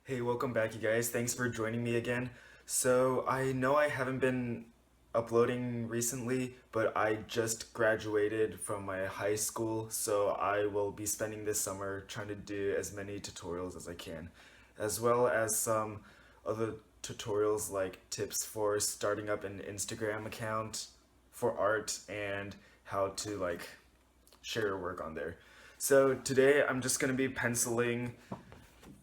Hey, welcome back, you guys. Thanks for joining me again. So, I know I haven't been uploading recently, but I just graduated from my high school, so I will be spending this summer trying to do as many tutorials as I can, as well as some other tutorials like tips for starting up an Instagram account for art and how to share your work on there. So today I'm just gonna be penciling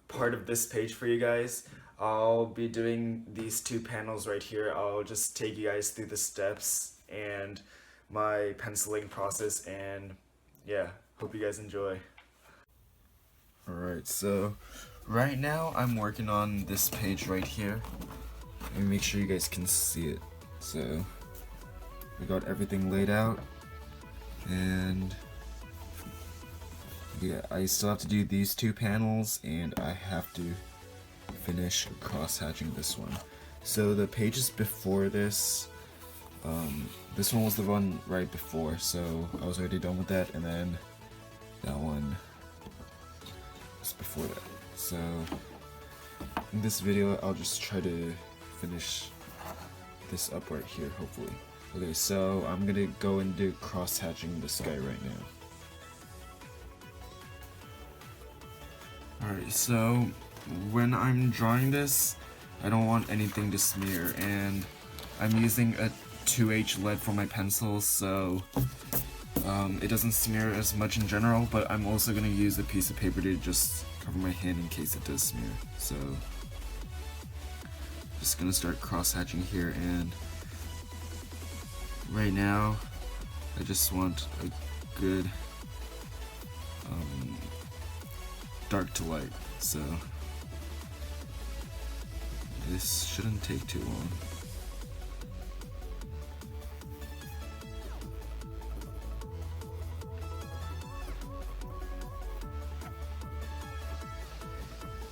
part of this page for you guys. I'll be doing these two panels right here. I'll just take you guys through the steps and my penciling process, and yeah, hope you guys enjoy. Alright, so right now I'm working on this page right here. Let me make sure you guys can see it. So we got everything laid out, and yeah, I still have to do these two panels, and I have to finish cross-hatching this one. So the pages before this, this one was the one right before, so I was already done with that, and then that one was before that. So in this video, I'll just try to finish this up right here, hopefully. Okay, so I'm gonna go and do cross-hatching this guy right now. Alright, so when I'm drawing this, I don't want anything to smear, and I'm using a 2H lead for my pencil, so it doesn't smear as much in general, but I'm also going to use a piece of paper to just cover my hand in case it does smear. So just going to start cross-hatching here, and right now I just want a good dark to light, so this shouldn't take too long.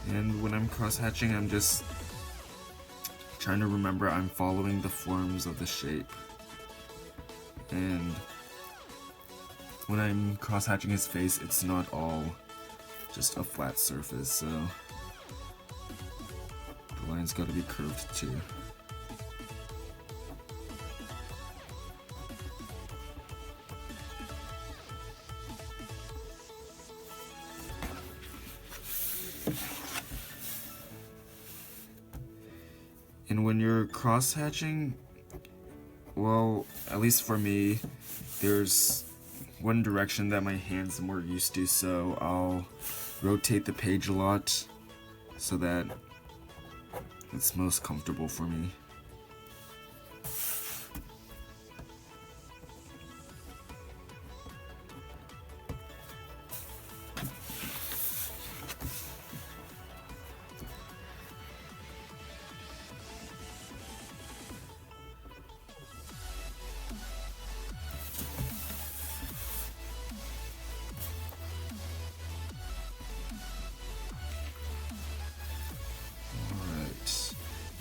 And when I'm cross-hatching, I'm just trying to remember I'm following the forms of the shape. And when I'm cross-hatching his face, it's not all just a flat surface, so the line's gotta be curved too. And when you're cross-hatching, well, at least for me, there's one direction that my hands are more used to, so I'll rotate the page a lot so that it's most comfortable for me.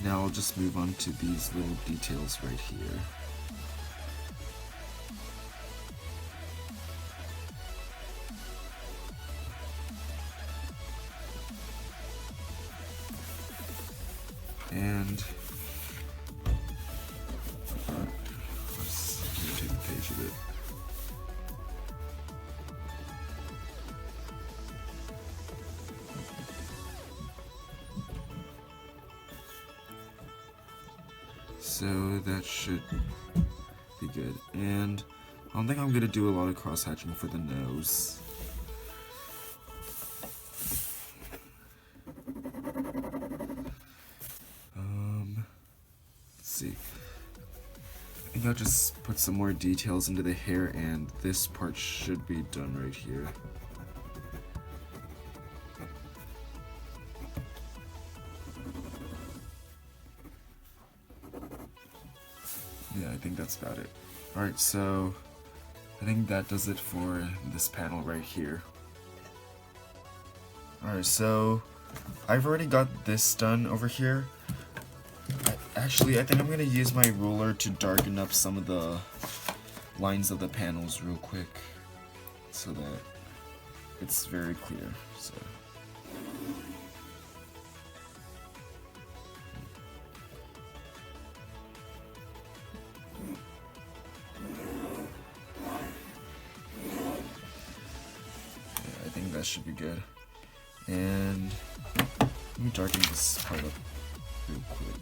Now I'll just move on to these little details right here. And let's rotate the page a bit. So that should be good. And I don't think I'm gonna do a lot of cross-hatching for the nose. Let's see. I think I'll just put some more details into the hair, and this part should be done right here. Yeah, I think that's about it. Alright, so I think that does it for this panel right here. Alright, so I've already got this done over here. Actually, I think I'm gonna use my ruler to darken up some of the lines of the panels real quick so that it's very clear. So that should be good. And let me darken this part up real quick.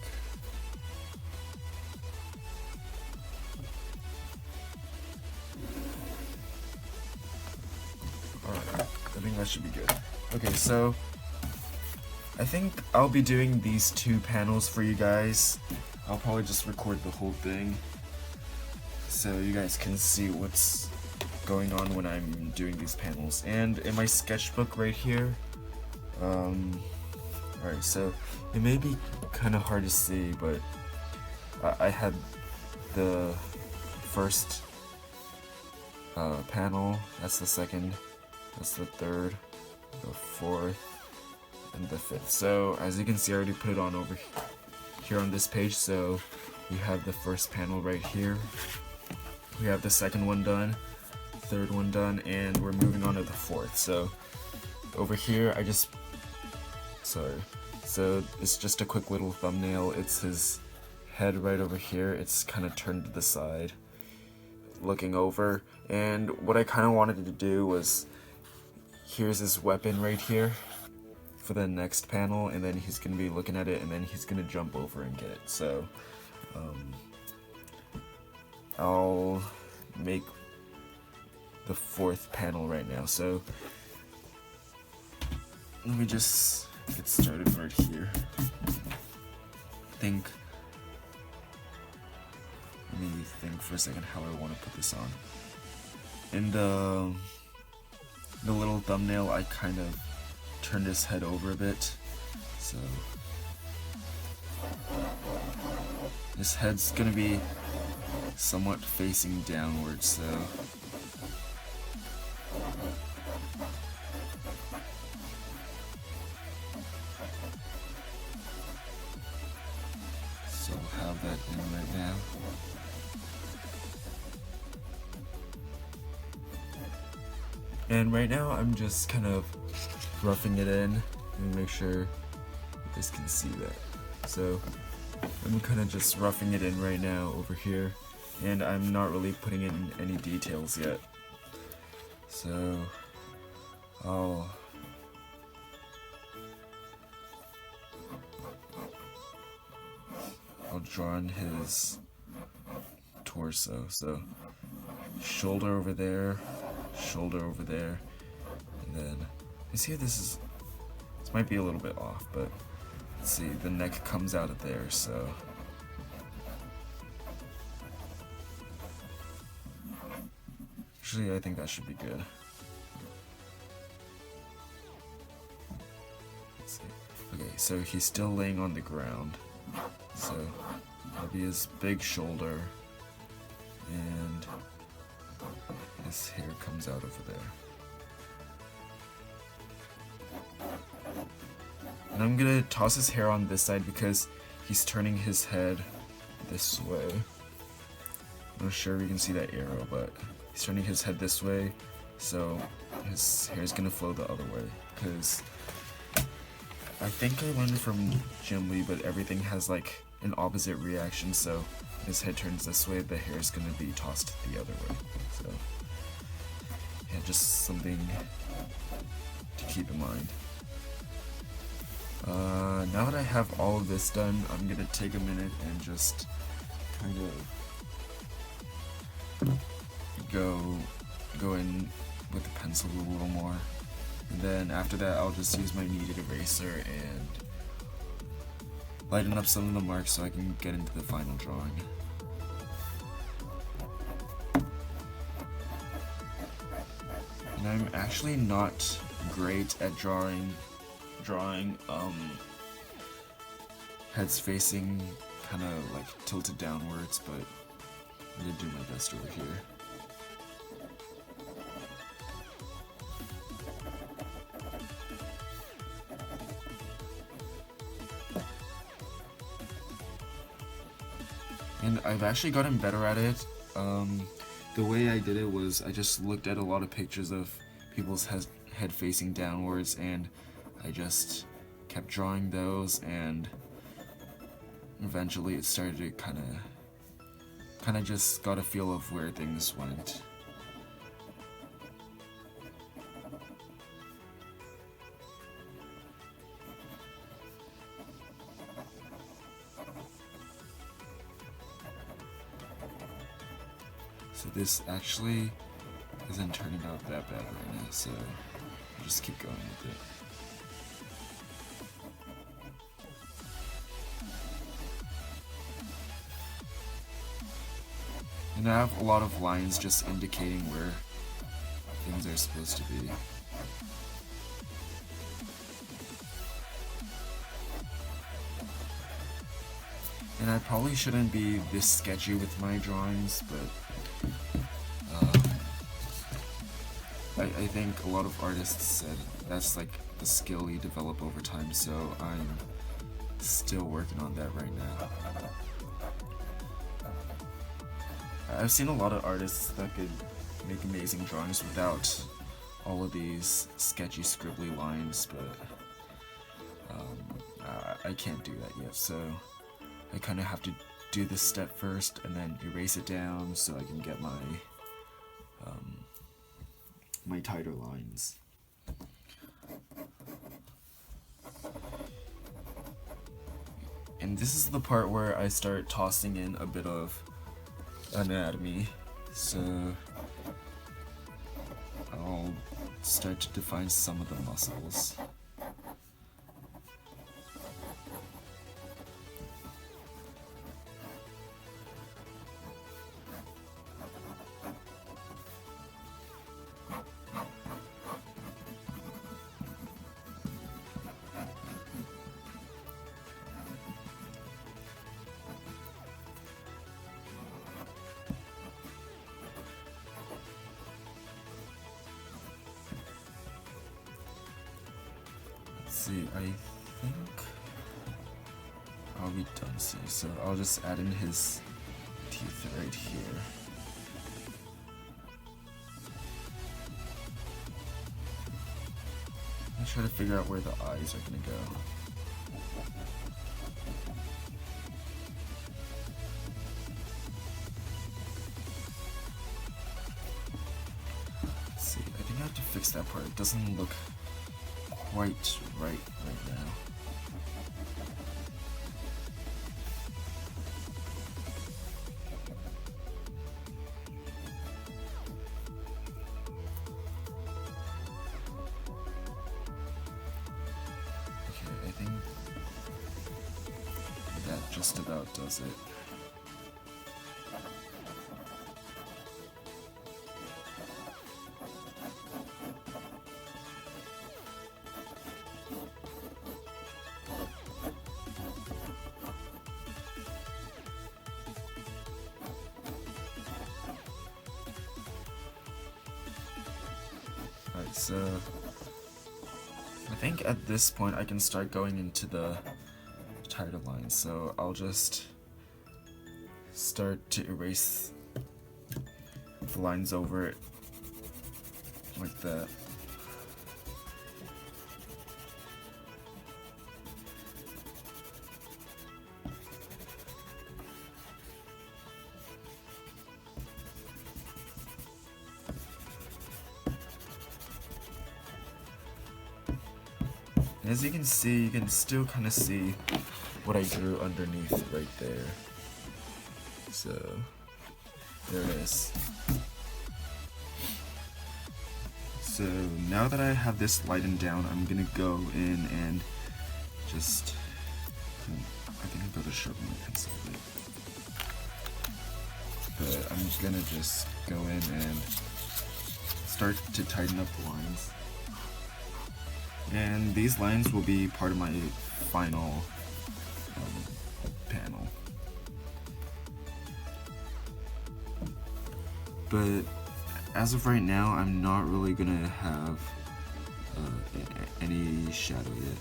Alright, I think that should be good. Okay, so I think I'll be doing these 2 panels for you guys. I'll probably just record the whole thing so you guys can see what's going on when I'm doing these panels. And in my sketchbook right here, alright, so it may be kind of hard to see, but I had the first panel, that's the second, that's the third, the fourth, and the fifth. So as you can see, I already put it on over here on this page. So we have the first panel right here, we have the second one done, third one done, and we're moving on to the fourth. So over here so it's just a quick little thumbnail. It's his head right over here. It's kind of turned to the side looking over, and what I kind of wanted to do was, here's his weapon right here for the next panel, and then he's gonna be looking at it, and then he's gonna jump over and get it. So I'll make the fourth panel right now. So let me just get started right here. Let me think for a second how I want to put this on. In the little thumbnail, I kind of turned his head over a bit, so his head's gonna be somewhat facing downwards, so I'll have that in right now. And right now I'm just kind of roughing it in and make sure you guys can see that. So I'm kind of just roughing it in right now over here, and I'm not really putting in any details yet. So I'll draw on his torso. So shoulder over there, and then you see this might be a little bit off, but let's see, the neck comes out of there, so actually I think that should be good. Let's see. Okay, so he's still laying on the ground, so that'll be his big shoulder, and his hair comes out over there. And I'm gonna toss his hair on this side because he's turning his head this way. I'm not sure if you can see that arrow, but he's turning his head this way, so his hair is gonna flow the other way. Because I think I learned from Jim Lee, but everything has like an opposite reaction, so his head turns this way, the hair is gonna be tossed the other way. So yeah, just something to keep in mind. Now that I have all of this done, I'm gonna take a minute and just kind of go in with the pencil a little more, and then after that I'll just use my kneaded eraser and lighten up some of the marks so I can get into the final drawing. And I'm actually not great at drawing heads facing kind of like tilted downwards, but I'm gonna do my best over here. And I've actually gotten better at it. The way I did it was I just looked at a lot of pictures of people's head facing downwards, and I just kept drawing those, and eventually it started to kind of just got a feel of where things went. So this actually isn't turning out that bad right now, so I'll just keep going with it. And I have a lot of lines just indicating where things are supposed to be. And I probably shouldn't be this sketchy with my drawings, but I think a lot of artists said that's like the skill you develop over time, so I'm still working on that right now. I've seen a lot of artists that could make amazing drawings without all of these sketchy scribbly lines, but I can't do that yet, so I kind of have to do this step first and then erase it down so I can get my my tighter lines. And this is the part where I start tossing in a bit of anatomy, so I'll start to define some of the muscles. See, I think I'll be done soon, so I'll just add in his teeth right here. I'm trying to figure out where the eyes are gonna go. Let's see, I think I have to fix that part. It doesn't look quite right now. Okay, I think that just about does it. Alright, so I think at this point I can start going into the tighter lines, so I'll just start to erase the lines over it like that. As you can see, you can still kind of see what I drew underneath right there. So, there it is. So, now that I have this lightened down, I'm gonna go in and just, I think I'm gonna sharpen my pencil a bit. But I'm just gonna just go in and start to tighten up the lines. And these lines will be part of my final panel. But as of right now, I'm not really gonna have any shadow yet.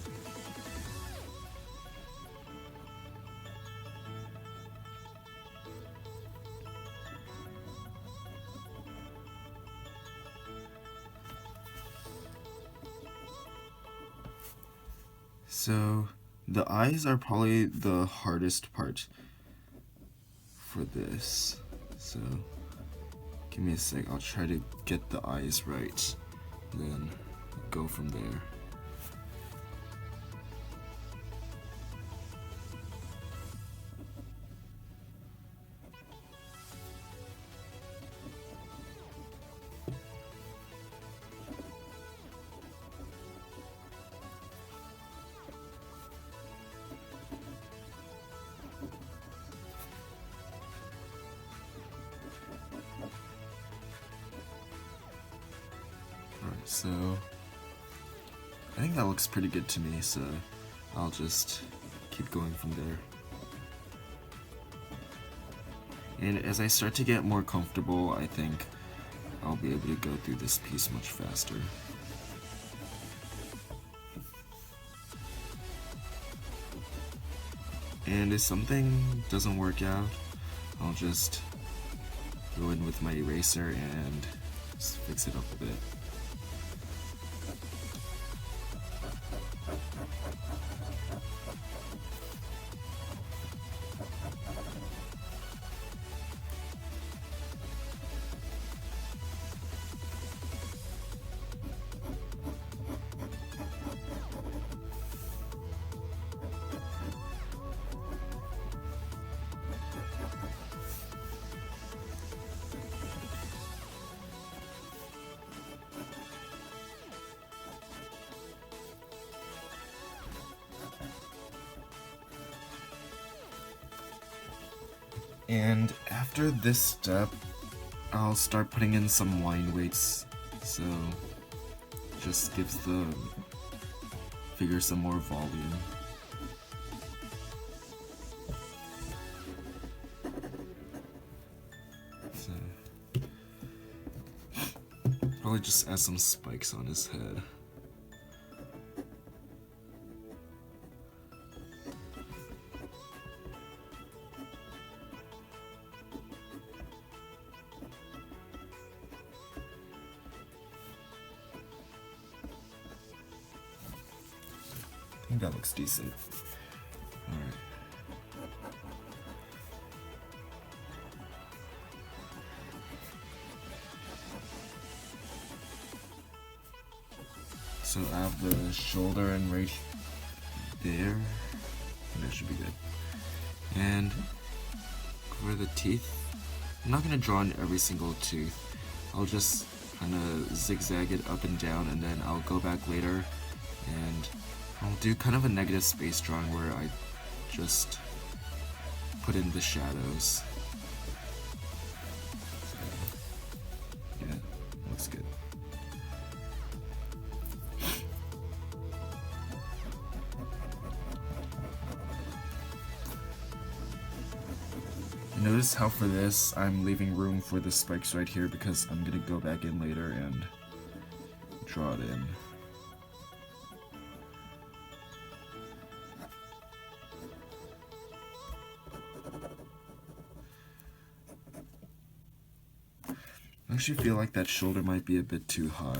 So the eyes are probably the hardest part for this. So give me a sec, I'll try to get the eyes right, then go from there. So I think that looks pretty good to me, so I'll just keep going from there. And as I start to get more comfortable, I think I'll be able to go through this piece much faster. And if something doesn't work out, I'll just go in with my eraser and just fix it up a bit. And after this step, I'll start putting in some line weights, so just gives the figure some more volume. So probably just add some spikes on his head. I think that looks decent. Alright. So I have the shoulder and right there. That should be good. And for the teeth, I'm not going to draw in every single tooth. I'll just kind of zigzag it up and down, and then I'll go back later and I'll do kind of a negative space drawing where I just put in the shadows. Yeah, looks good. Notice how for this I'm leaving room for the spikes right here because I'm gonna go back in later and draw it in. I actually feel like that shoulder might be a bit too high.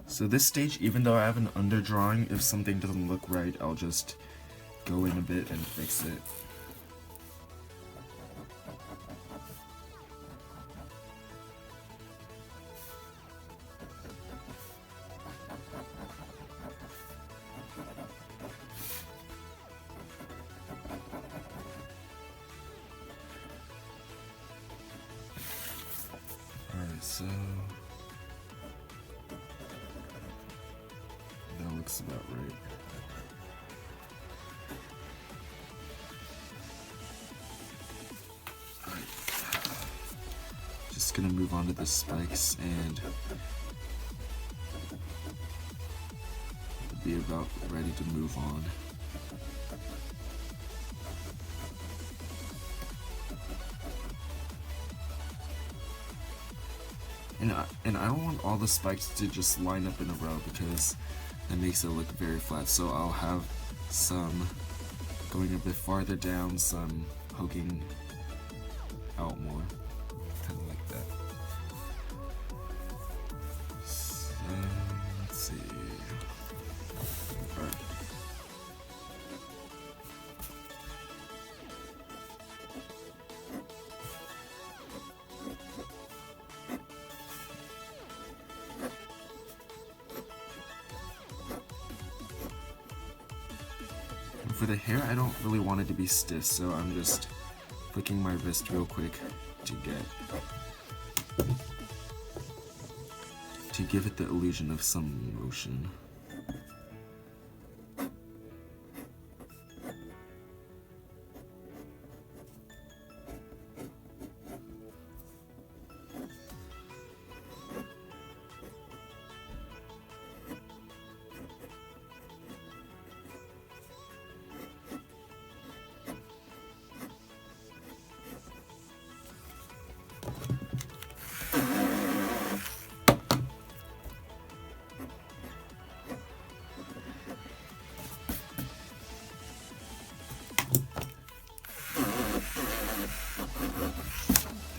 So this stage, even though I have an underdrawing, if something doesn't look right, I'll just go in a bit and fix it. Alright, so that looks about right. Alright. Just gonna move on to the spikes and be about ready to move on. And I don't want all the spikes to just line up in a row because that makes it look very flat. So I'll have some going a bit farther down, some poking out more, kind of like that. So let's see. All right. For the hair, I don't really want it to be stiff, so I'm just flicking my wrist real quick to give it the illusion of some motion.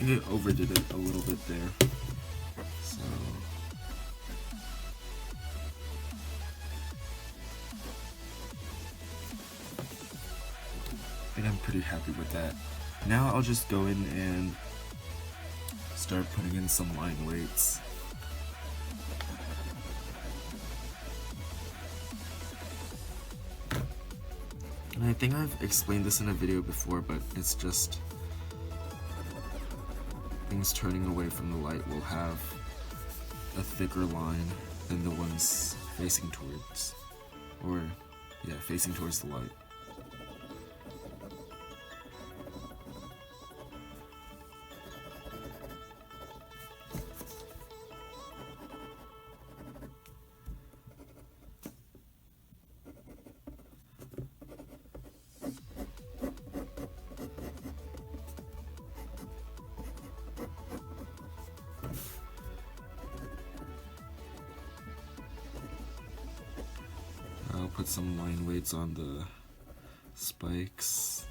think I overdid it a little bit there. So I think I'm pretty happy with that. Now I'll just go in and start putting in some line weights. And I think I've explained this in a video before, but it's just things turning away from the light will have a thicker line than the ones facing towards, or yeah, facing towards the light. I'll put some line weights on the spikes.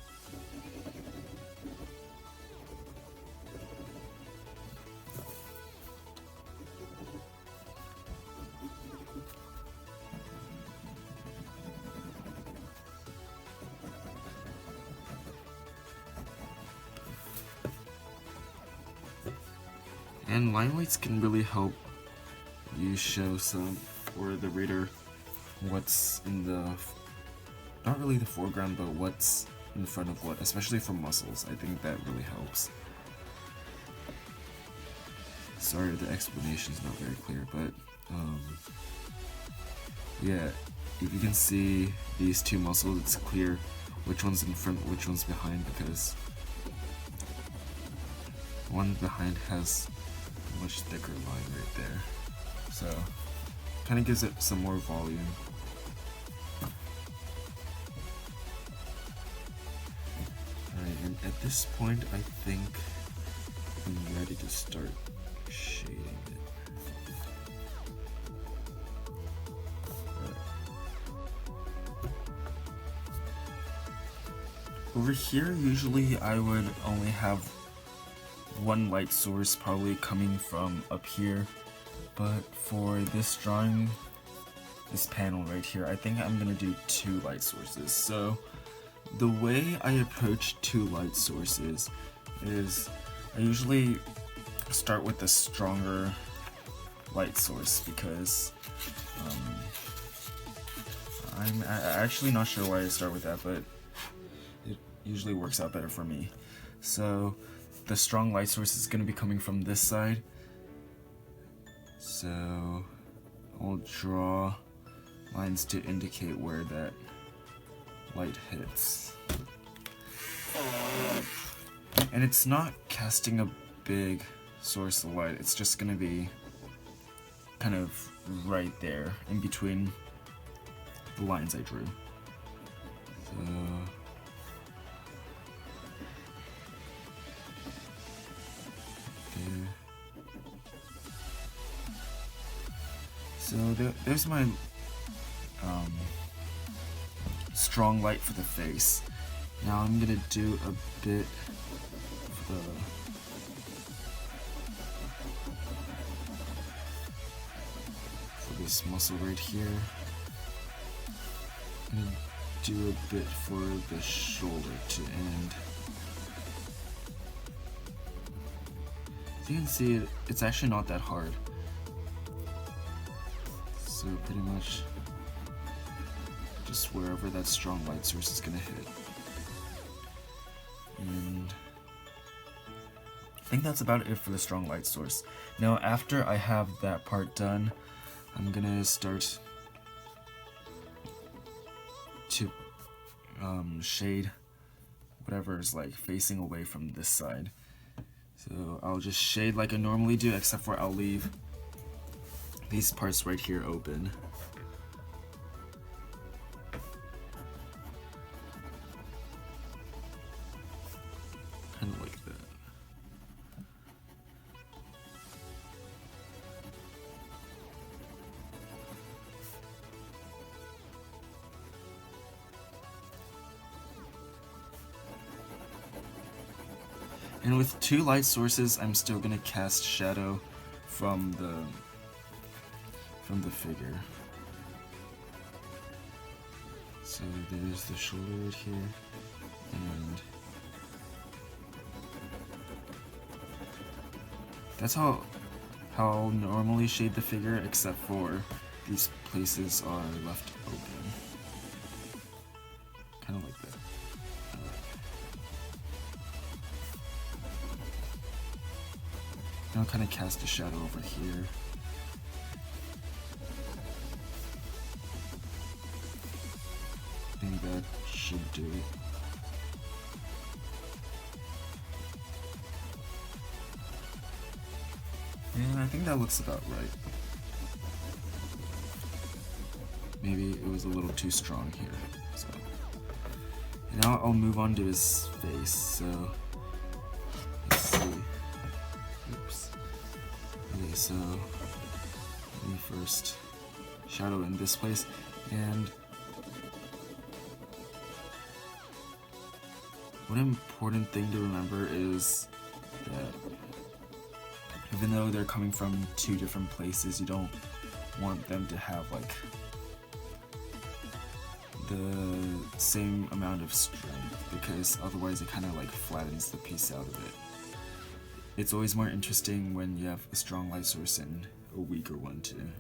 And line weights can really help you show some, or the reader, what's in the, not really the foreground, but what's in front of what, especially for muscles. I think that really helps. Sorry, the explanation's not very clear, but yeah, if you can see these two muscles, it's clear which one's in front, which one's behind, because one behind has a much thicker line right there. So kind of gives it some more volume. Alright, and at this point I think I'm ready to start shading it. Over here, usually I would only have one light source probably coming from up here, but for this drawing, this panel right here, I think I'm gonna do two light sources. So the way I approach two light sources is I usually start with a stronger light source, because I'm actually not sure why I start with that, but it usually works out better for me. So the strong light source is going to be coming from this side, so I'll draw lines to indicate where that light hits. And it's not casting a big source of light, it's just going to be kind of right there in between the lines I drew. So there. So there's my strong light for the face. Now I'm gonna do a bit for this muscle right here. I'm gonna do a bit for the shoulder to end. As you can see, it's actually not that hard. So pretty much just wherever that strong light source is gonna hit. And I think that's about it for the strong light source. Now after I have that part done, I'm gonna start to shade whatever is like facing away from this side. So I'll just shade like I normally do, except for I'll leave these parts right here open. Kind of like that. And with two light sources, I'm still gonna cast shadow from the figure. So there's the shoulder right here, and that's how I'll normally shade the figure, except for these places are left open. Kind of like that. Now I'll kind of cast a shadow over here. I think that should do it. And I think that looks about right. Maybe it was a little too strong here. So and now I'll move on to his face. So let's see. Oops. Okay, so let me first shadow in this place, and one important thing to remember is that even though they're coming from two different places, you don't want them to have like the same amount of strength, because otherwise it kind of like flattens the piece out of it. It's always more interesting when you have a strong light source and a weaker one too.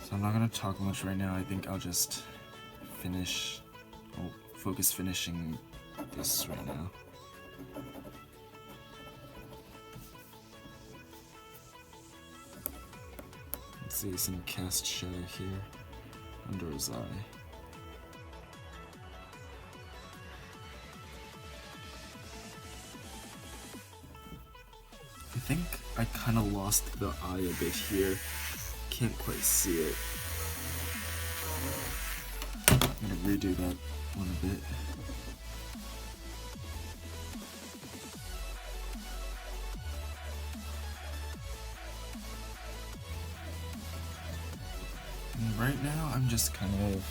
So I'm not gonna talk much right now. I think I'll just focus finishing this right now. Let's see, some cast shadow here under his eye. I think I kind of lost the eye a bit here. Can't quite see it. I'm gonna redo that one a bit. And right now I'm just kind of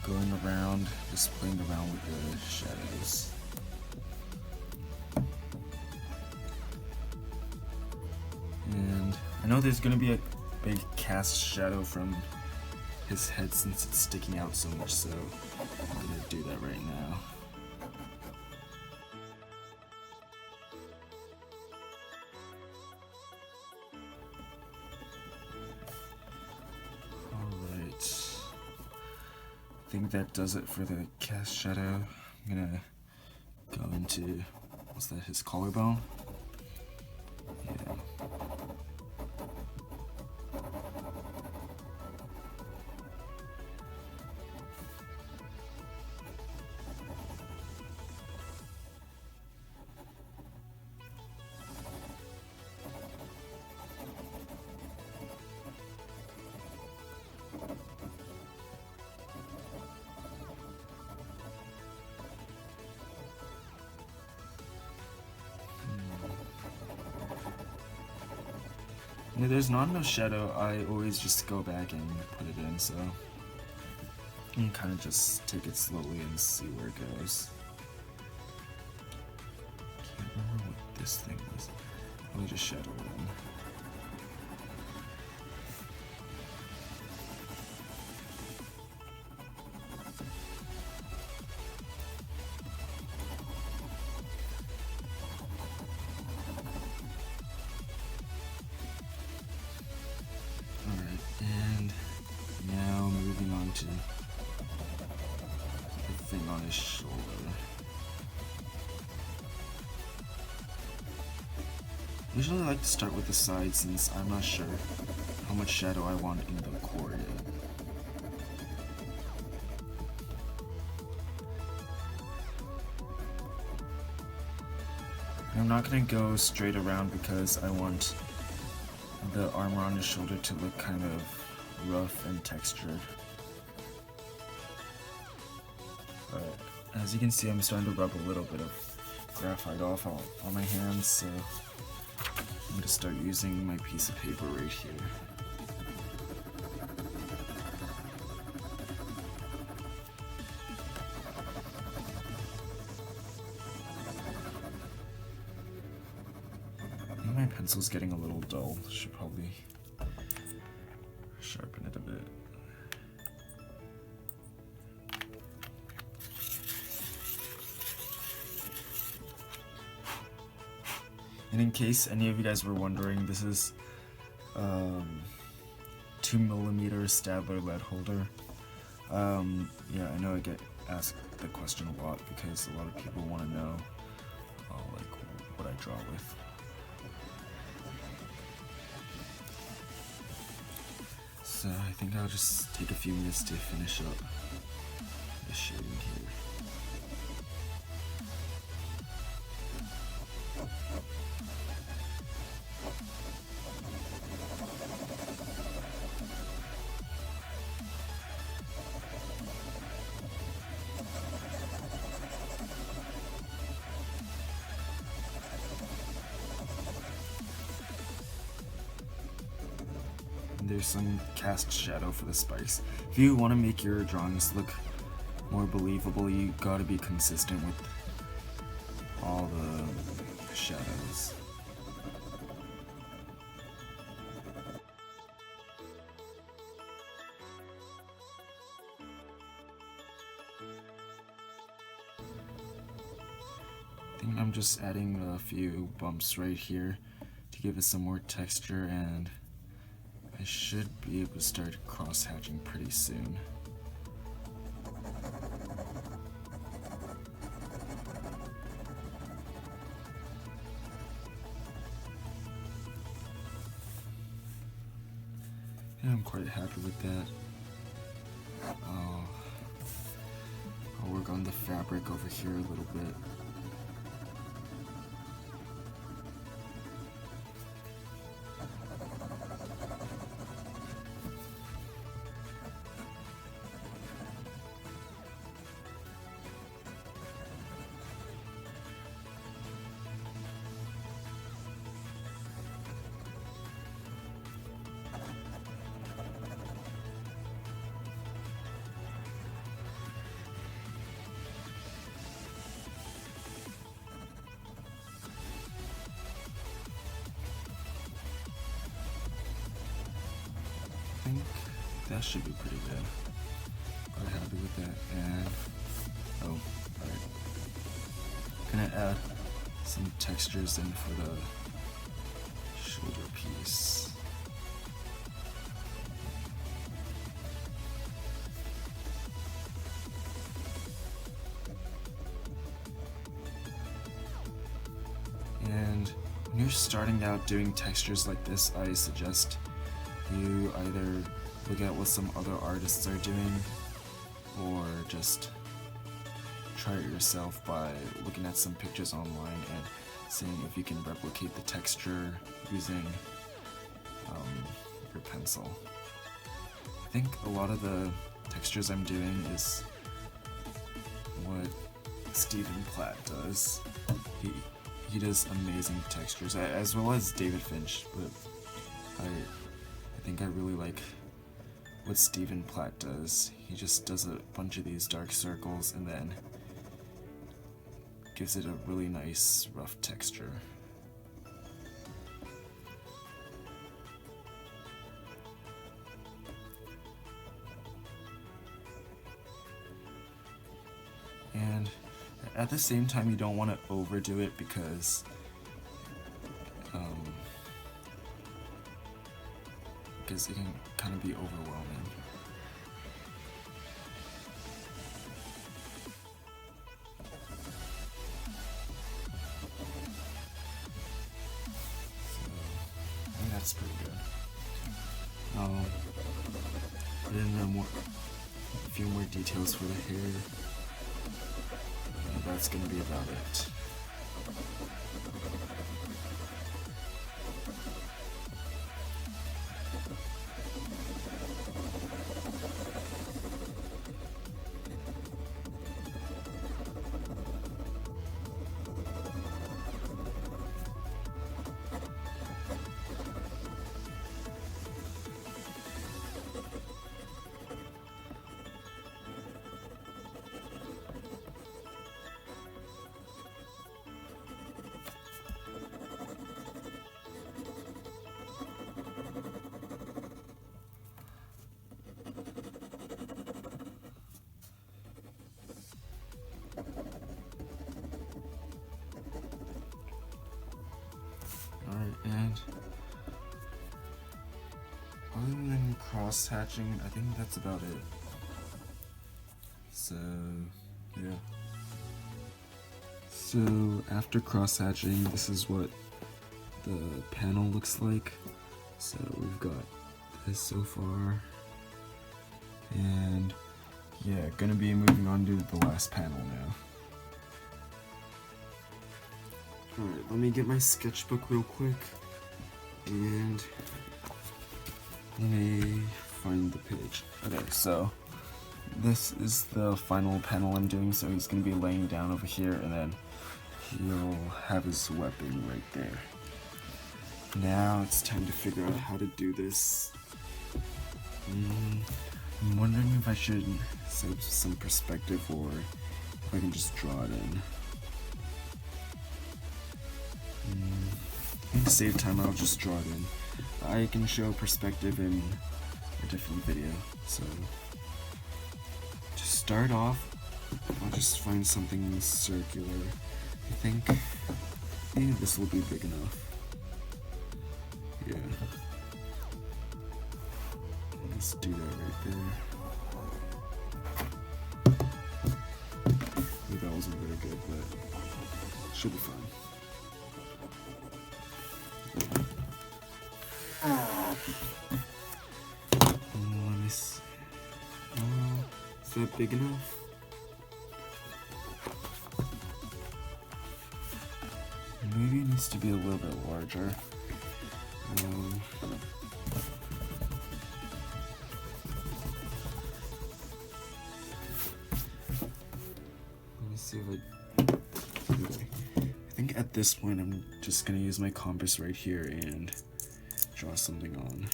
going around, just playing around with the shadows. And I know there's gonna be a big cast shadow from his head since it's sticking out so much, so I'm gonna do that right now. Alright. I think that does it for the cast shadow. I'm gonna go into, what's that, his collarbone? Yeah. If there's not enough shadow, I always just go back and put it in, so I can kind of just take it slowly and see where it goes. Can't remember what this thing was. Let me just shadow it in. To the thing on his shoulder. Usually I like to start with the side since I'm not sure how much shadow I want in the core yet. I'm not gonna go straight around because I want the armor on his shoulder to look kind of rough and textured. But as you can see, I'm starting to rub a little bit of graphite off on my hands, so I'm going to start using my piece of paper right here. pencil's getting a little dull. Should probably sharpen it a bit. And in case any of you guys were wondering, this is 2mm Stadler lead holder. Yeah, I know I get asked the question a lot because a lot of people want to know like what I draw with. So I think I'll just take a few minutes to finish up the shading here. There's some cast shadow for the spikes. If you want to make your drawings look more believable, you gotta be consistent with all the shadows. I think I'm just adding a few bumps right here to give it some more texture, and I should be able to start cross-hatching pretty soon. And I'm quite happy with that. I'll work on the fabric over here a little bit. I think that should be pretty good. Quite happy with that. And oh, alright. Gonna add some textures in for the shoulder piece. And when you're starting out doing textures like this, I suggest you either look at what some other artists are doing, or just try it yourself by looking at some pictures online and seeing if you can replicate the texture using your pencil. I think a lot of the textures I'm doing is what Stephen Platt does. He does amazing textures, as well as David Finch, but I think I really like what Stephen Platt does. He just does a bunch of these dark circles and then gives it a really nice rough texture. And at the same time, you don't want to overdo it because it can kind of be overwhelming. So, I think that's pretty good. I'll put in a few more details for the hair, and that's gonna be about it. other than cross-hatching, I think that's about it. So, yeah. So, after cross-hatching, this is what the panel looks like. So, we've got this so far. And, yeah, gonna be moving on to the last panel now. Alright, let me get my sketchbook real quick. And let me find the page. Okay, so this is the final panel I'm doing, so he's going to be laying down over here, and then he'll have his weapon right there. Now it's time to figure out how to do this. I'm wondering if I should set some perspective, or if I can just draw it in. To save time, I'll just draw it in. I can show perspective in a different video, so to start off, I'll just find something circular. I think this will be big enough. Yeah. Let's do that right there. Maybe that wasn't very good, but should be fine. Let me see. Is that big enough? Maybe it needs to be a little bit larger. Let me see if okay. I think at this point I'm just gonna use my compass right here and draw something on.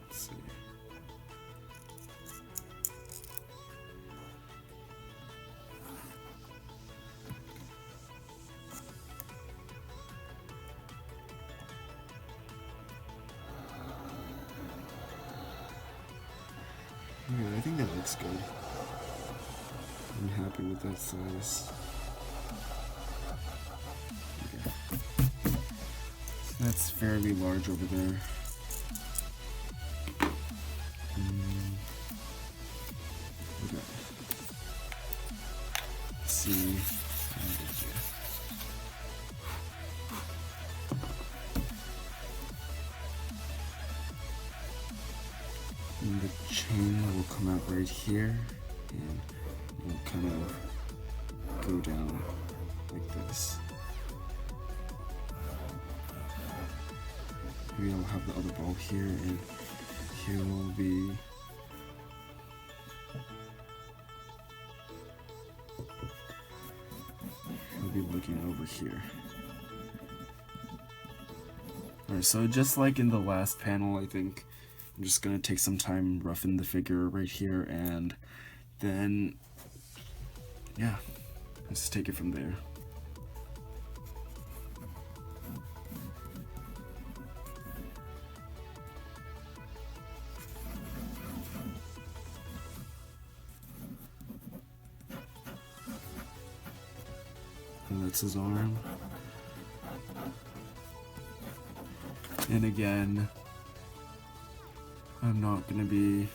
Let's see. Yeah, I think that looks good. I'm happy with that size. Okay. So that's fairly large over there. Okay. Let's see. And the chain will come out right here, and will kind of go down like this. We'll have the other ball here, and he'll be looking over here. Alright, so just like in the last panel, I think I'm just gonna take some time, roughen the figure right here, and then, yeah, let's just take it from there. And that's his arm. And again, I'm not going to be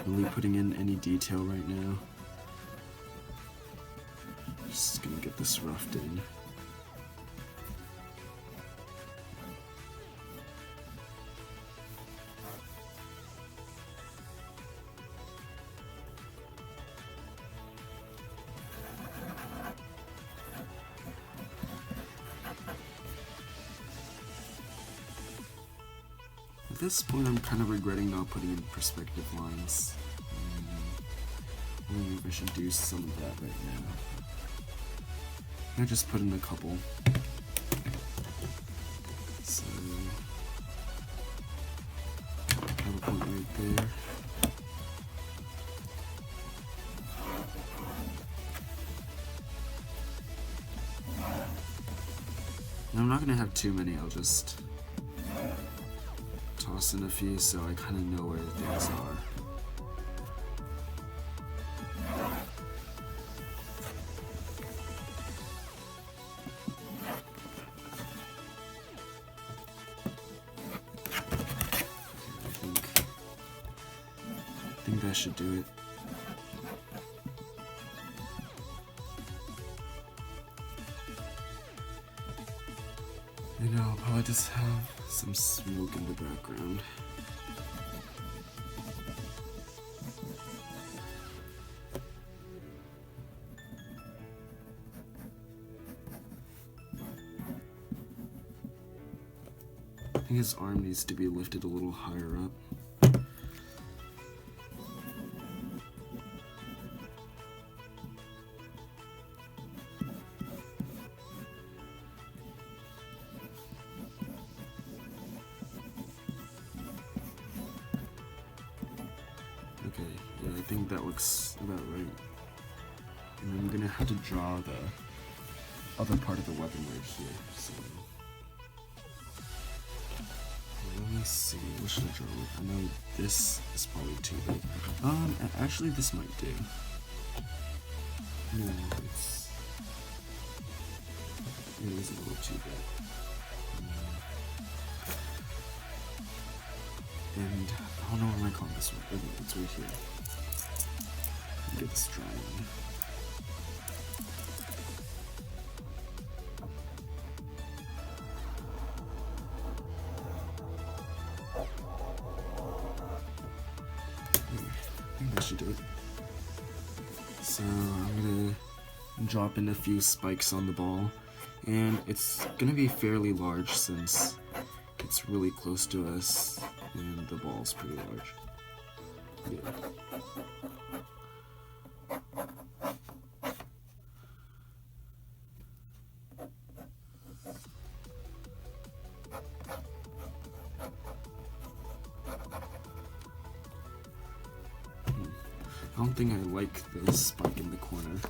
really putting in any detail right now. Just going to get this roughed in. At this point, I'm kind of regretting not putting in perspective lines. I wonder if I should do some of that right now. I just put in a couple. So, have a point right there. And I'm not gonna have too many, I'll just toss in a few so I kind of know where things are. that should do it. And I'll probably just have some smoke in the background. I think his arm needs to be lifted a little higher up. Okay, yeah, I think that looks about right. And I'm gonna have to draw the other part of the weapon right here, so... Let me see, what should I draw with? I know this is probably too big. Actually this might do. No, it is a little too big. And I don't know where my compass went. It's right here. Let me get this drawing. I think that should do it. So I'm gonna drop in a few spikes on the ball, and it's gonna be fairly large since it's really close to us and the ball's pretty large. Yeah. I don't think I like the spike in the corner.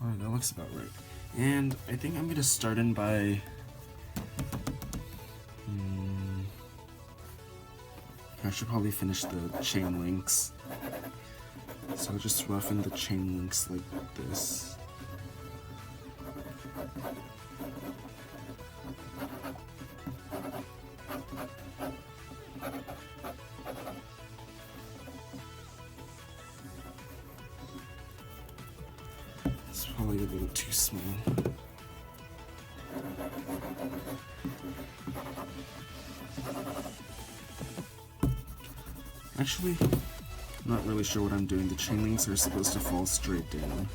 Alright, that looks about right. And I think I'm gonna start in by... I should probably finish the chain links. So I'll just roughen the chain links like this. It's probably a little too small. Actually, I'm not really sure what I'm doing. The chain links are supposed to fall straight down.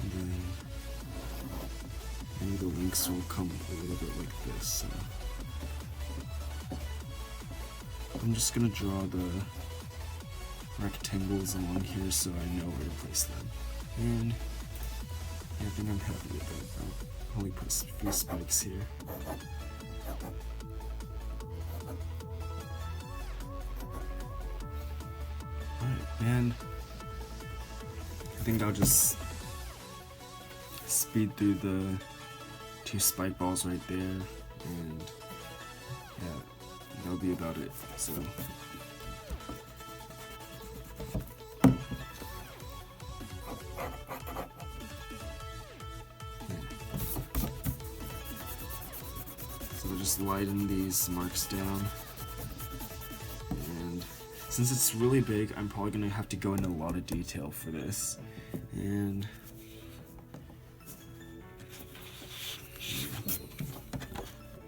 And then maybe the links will come a little bit like this. So I'm just gonna draw the rectangles along here so I know where to place them. And yeah, I think I'm happy with that. I'll only put a few spikes here. Alright, and I think I'll just speed through the 2 spike balls right there, and yeah, that'll be about it. So we'll just lighten these marks down. And since it's really big, I'm probably gonna have to go into a lot of detail for this. And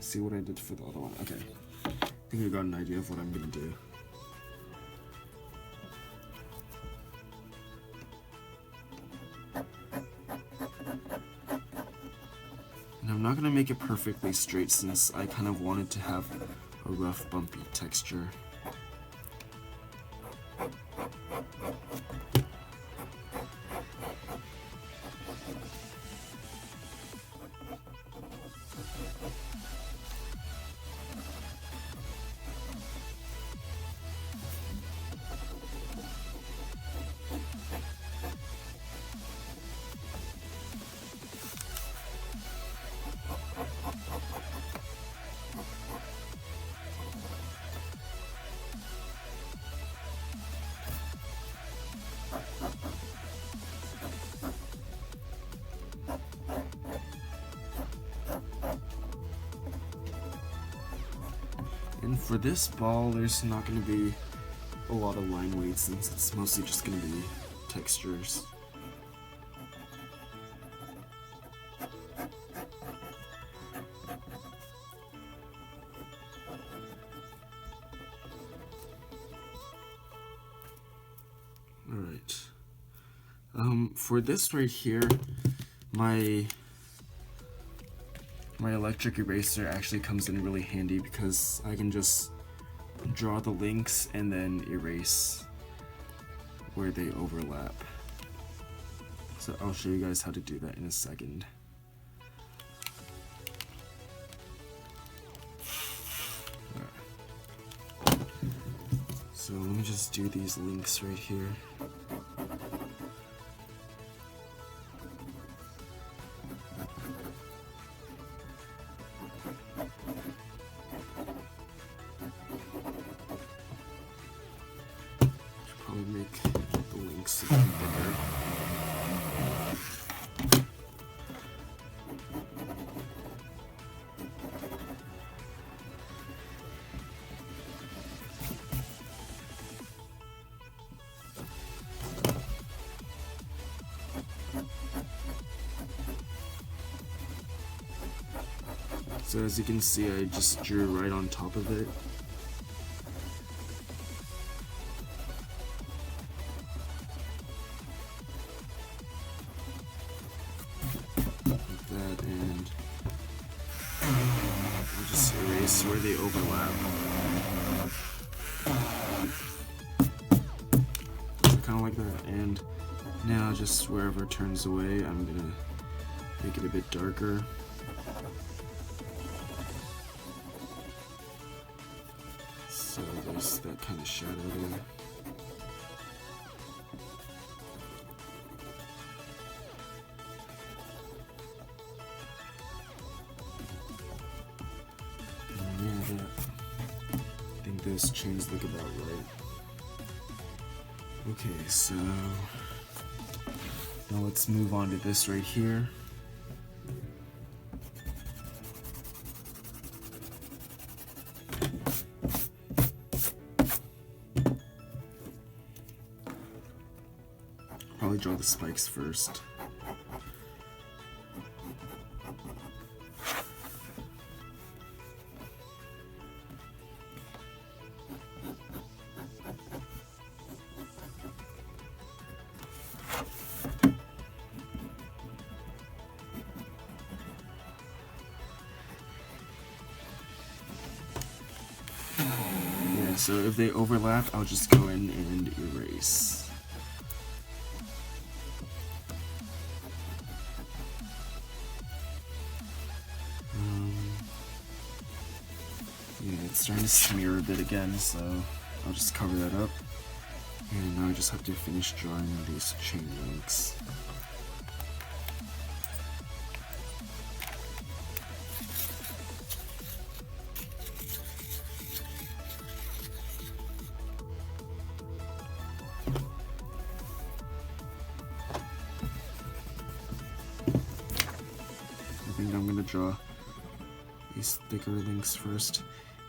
see what I did for the other one. Okay, I think I got an idea of what I'm gonna do. And I'm not gonna make it perfectly straight since I kind of wanted to have a rough, bumpy texture. For this ball, there's not going to be a lot of line weight since it's mostly just going to be textures. Alright. For this right here, my electric eraser actually comes in really handy because I can just draw the links and then erase where they overlap. So I'll show you guys how to do that in a second. Alright. So let me just do these links right here. Probably make the links a bit bigger. So as you can see, I just drew right on top of it. Like that, and I'll just erase where they overlap. So kind of like that, and now just wherever it turns away, I'm gonna make it a bit darker. So there's that kind of shadow there. And yeah, I think those chains look about right. Okay, so now let's move on to this right here. Probably draw the spikes first. Yeah, so if they overlap, I'll just go in and erase. Yeah, it's starting to smear a bit again, so I'll just cover that up. And now I just have to finish drawing these chain links. I think I'm gonna draw these thicker links first.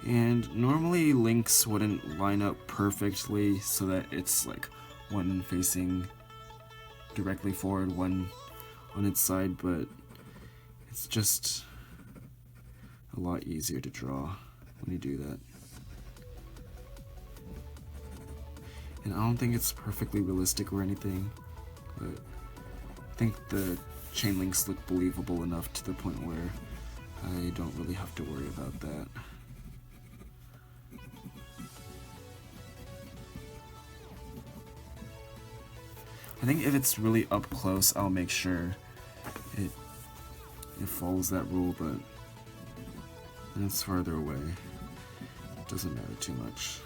And normally links wouldn't line up perfectly so that it's like one facing directly forward, one on its side, but it's just a lot easier to draw when you do that. And I don't think it's perfectly realistic or anything, but I think the chain links look believable enough to the point where I don't really have to worry about that. I think if it's really up close, I'll make sure it follows that rule, but when it's farther away, it doesn't matter too much.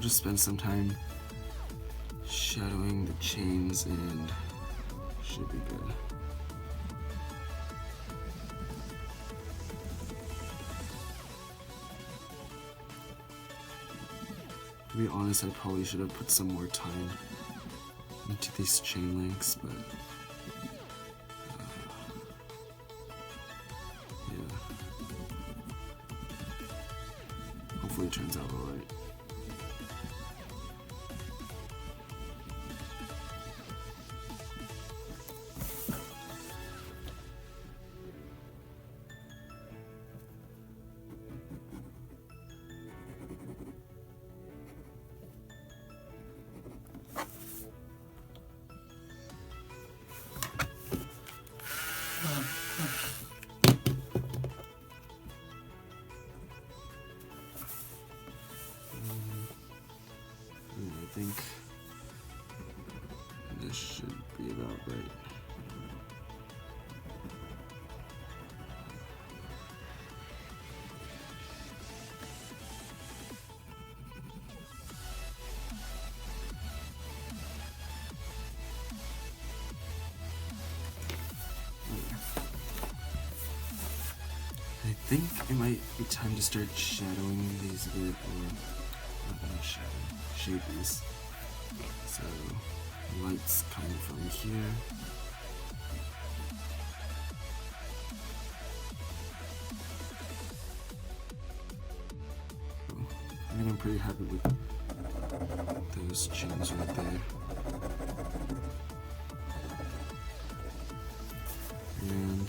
just spend some time shadowing the chains and should be good. To be honest, I probably should have put some more time into these chain links, but yeah. Hopefully it turns out alright. I think this should be about right. I think it might be time to start shadowing these a bit, or not shadow, shade these. So light's coming from here. I think I'm pretty happy with those chains right there. And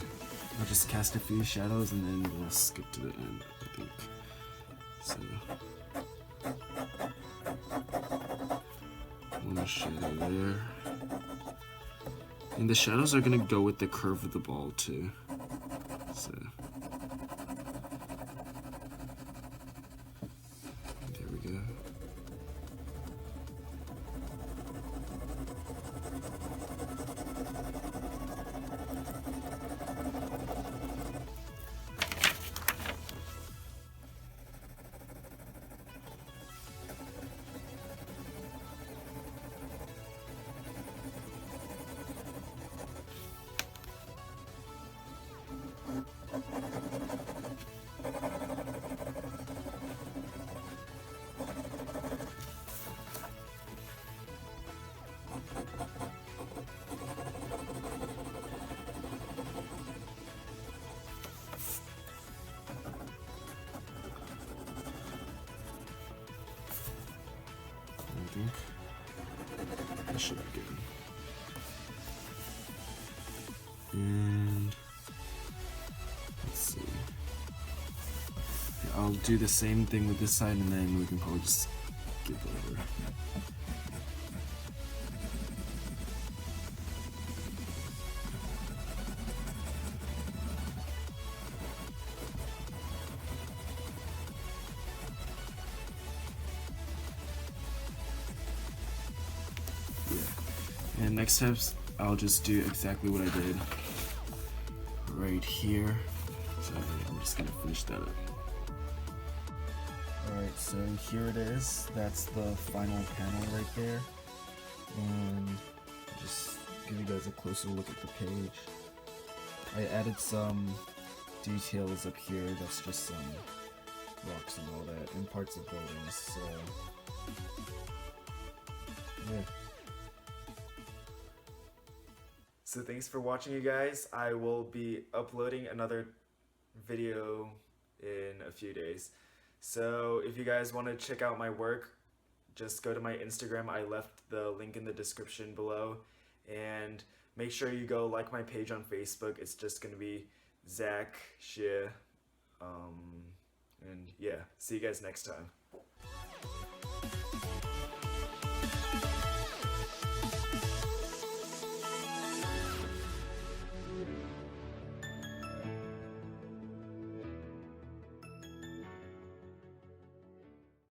I'll just cast a few shadows and then we'll skip to the end, I think. So one shadow there. And the shadows are gonna go with the curve of the ball too. So there we go. I think that should be good. And let's see. Yeah, I'll do the same thing with this side and then we can probably just give over. And next steps, I'll just do exactly what I did right here. So I'm just gonna finish that up. Alright, so here it is. That's the final panel right there. And I'll just give you guys a closer look at the page. I added some details up here. That's just some rocks and all that, and parts of buildings. So yeah. So thanks for watching, you guys. I will be uploading another video in a few days. So if you guys want to check out my work, just go to my Instagram. I left the link in the description below. And make sure you go like my page on Facebook. It's just going to be Zach Shia. And yeah, see you guys next time.